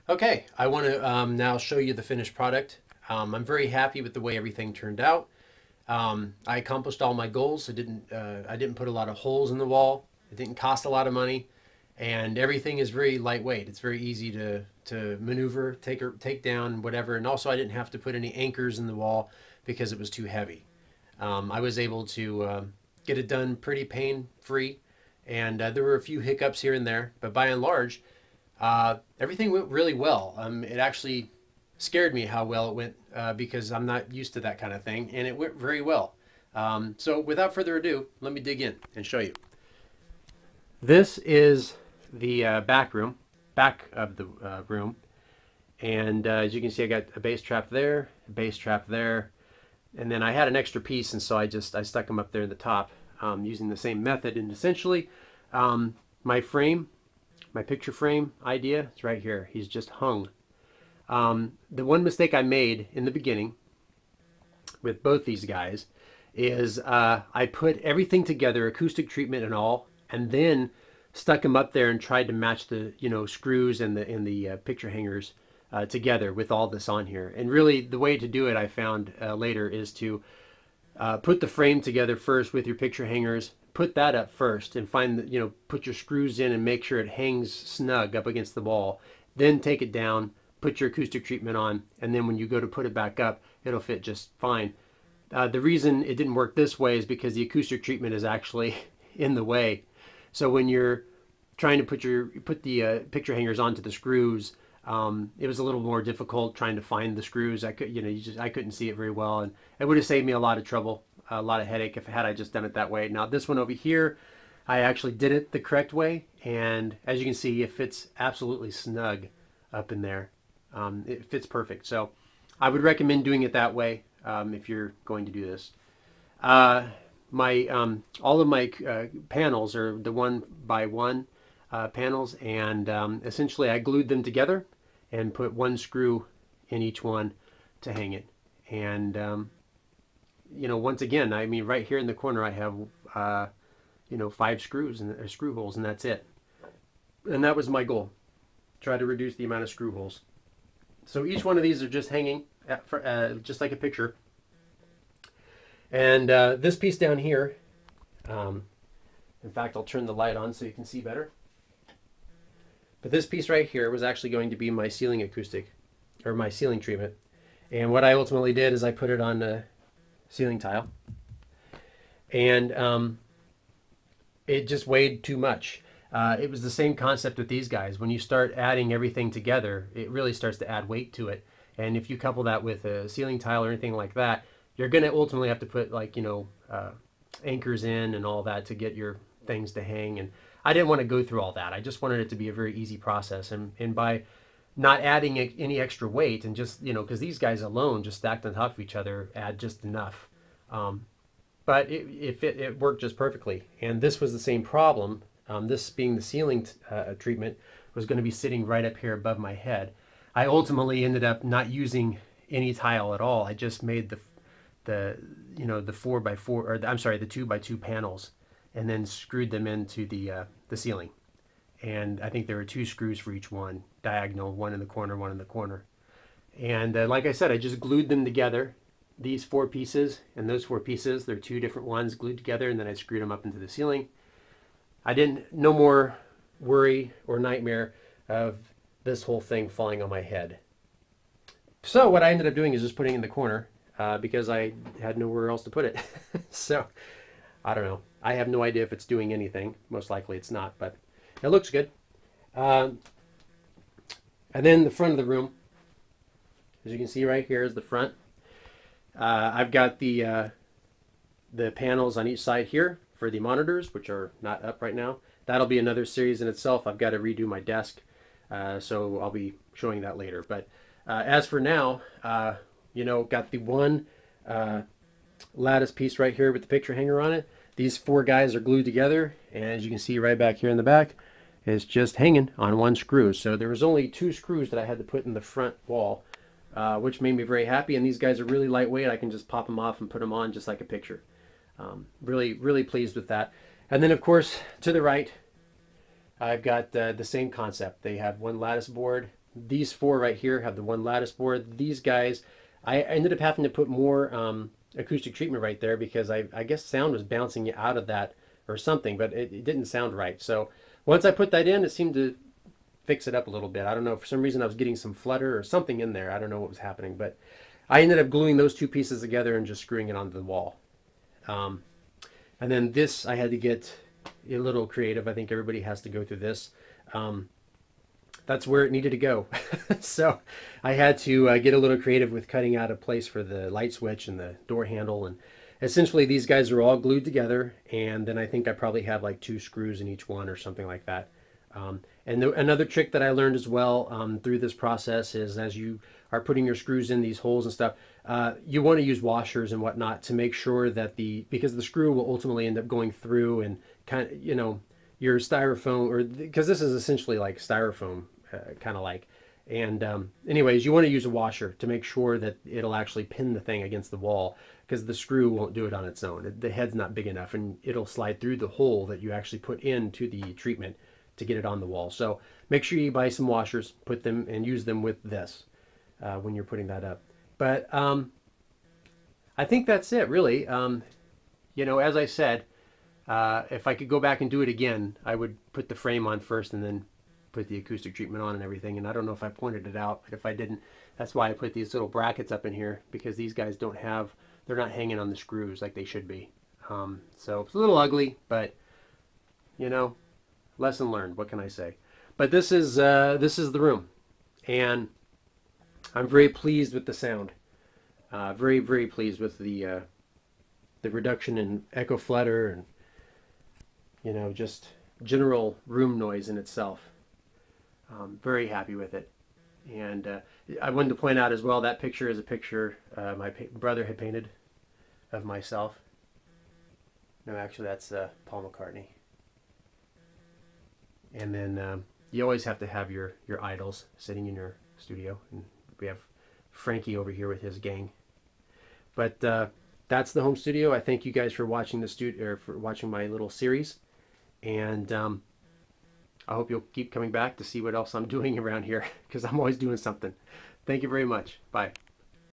Okay, I want to now show you the finished product. I'm very happy with the way everything turned out. I accomplished all my goals. I didn't put a lot of holes in the wall. It didn't cost a lot of money, and everything is very lightweight. It's very easy to maneuver, take down, whatever. And also, I didn't have to put any anchors in the wall because it was too heavy. I was able to get it done pretty pain free, and there were a few hiccups here and there, but by and large, everything went really well. It actually scared me how well it went because I'm not used to that kind of thing, and it went very well. So without further ado, let me dig in and show you. This is the back of the room, and as you can see, I got a bass trap there, a bass trap there, and then I had an extra piece, and so I stuck them up there in the top using the same method. And essentially, my frame, my picture frame idea is right here. He's just hung. The one mistake I made in the beginning with both these guys is I put everything together, acoustic treatment and all, and then stuck them up there and tried to match the screws and the picture hangers together with all this on here. And really, the way to do it, I found later, is to put the frame together first with your picture hangers. Put that up first and find the, put your screws in and make sure it hangs snug up against the wall. Then take it down, put your acoustic treatment on, and then when you go to put it back up, it'll fit just fine. The reason it didn't work this way is because the acoustic treatment is actually in the way. So when you're trying to put the picture hangers onto the screws, it was a little more difficult trying to find the screws. I couldn't see it very well, and it would have saved me a lot of trouble, a lot of headache if I just done it that way. Now this one over here, I actually did it the correct way, and as you can see, it fits absolutely snug up in there. It fits perfect. So I would recommend doing it that way if you're going to do this. All of my panels are the one by one panels, and essentially I glued them together and put one screw in each one to hang it. And once again, I mean, right here in the corner I have 5 screws and screw holes, and that's it. And that was my goal. Try to reduce the amount of screw holes. So each one of these are just hanging just like a picture. And this piece down here, in fact, I'll turn the light on so you can see better. But this piece right here was actually going to be my ceiling acoustic, or my ceiling treatment. And what I ultimately did is I put it on a ceiling tile. And it just weighed too much. It was the same concept with these guys. When you start adding everything together, it really starts to add weight to it. And if you couple that with a ceiling tile or anything like that, you're going to ultimately have to put anchors in and all that to get your things to hang. And I didn't want to go through all that. I just wanted it to be a very easy process. And by not adding any extra weight and just, because these guys alone just stacked on top of each other add just enough. But it worked just perfectly. And this was the same problem. This being the ceiling treatment was going to be sitting right up here above my head. I ultimately ended up not using any tile at all. I just made the 4x4, or I'm sorry, the 2x2 panels, and then screwed them into the ceiling. And I think there were 2 screws for each one, diagonal, one in the corner, one in the corner. And like I said, I just glued them together. These 4 pieces and those 4 pieces, they're 2 different ones glued together, and then I screwed them up into the ceiling. No more worry or nightmare of this whole thing falling on my head. So what I ended up doing is just putting it in the corner because I had nowhere else to put it. So I don't know. I have no idea if it's doing anything. Most likely it's not, but it looks good. And then the front of the room, as you can see right here is the front. I've got the panels on each side here for the monitors, which are not up right now. That'll be another series in itself. I've got to redo my desk, so I'll be showing that later. But as for now, got the one lattice piece right here with the picture hanger on it. These 4 guys are glued together, and as you can see right back here in the back, it's just hanging on 1 screw. So there was only 2 screws that I had to put in the front wall, which made me very happy. And these guys are really lightweight. I can just pop them off and put them on just like a picture. Really, really pleased with that. And then, of course, to the right, I've got the same concept. They have one lattice board. These four right here have the one lattice board. These guys, I ended up having to put more acoustic treatment right there because I guess sound was bouncing out of that or something, but it didn't sound right. So once I put that in, it seemed to fix it up a little bit. I don't know, for some reason I was getting some flutter or something in there. I don't know what was happening, but I ended up gluing those two pieces together and just screwing it onto the wall. And then this, I had to get a little creative. I think everybody has to go through this. That's where it needed to go. So I had to get a little creative with cutting out a place for the light switch and the door handle. And essentially these guys are all glued together. And then I think I probably have like 2 screws in each one or something like that. Another trick that I learned as well through this process is as you are putting your screws in these holes and stuff, you want to use washers and whatnot to make sure that because the screw will ultimately end up going through and kind of, your styrofoam, or because this is essentially like styrofoam, kind of like. And anyways, you want to use a washer to make sure that it'll actually pin the thing against the wall, because the screw won't do it on its own. The head's not big enough, and it'll slide through the hole that you actually put into the treatment to get it on the wall. So make sure you buy some washers, put them and use them with this when you're putting that up. But I think that's it, really. As I said, if I could go back and do it again, I would put the frame on first and then put the acoustic treatment on and everything. And I don't know if I pointed it out, but if I didn't, that's why I put these little brackets up in here, because these guys they're not hanging on the screws like they should be. So it's a little ugly, but lesson learned. What can I say? But this is the room, and I'm very pleased with the sound. Very, very pleased with the reduction in echo flutter and just general room noise in itself. Very happy with it. And I wanted to point out as well, that picture is a picture my brother had painted of myself. No, actually that's Paul McCartney. And then you always have to have your idols sitting in your studio. And we have Frankie over here with his gang. But that's the home studio. I thank you guys for watching for watching my little series. And I hope you'll keep coming back to see what else I'm doing around here, because I'm always doing something. Thank you very much. Bye.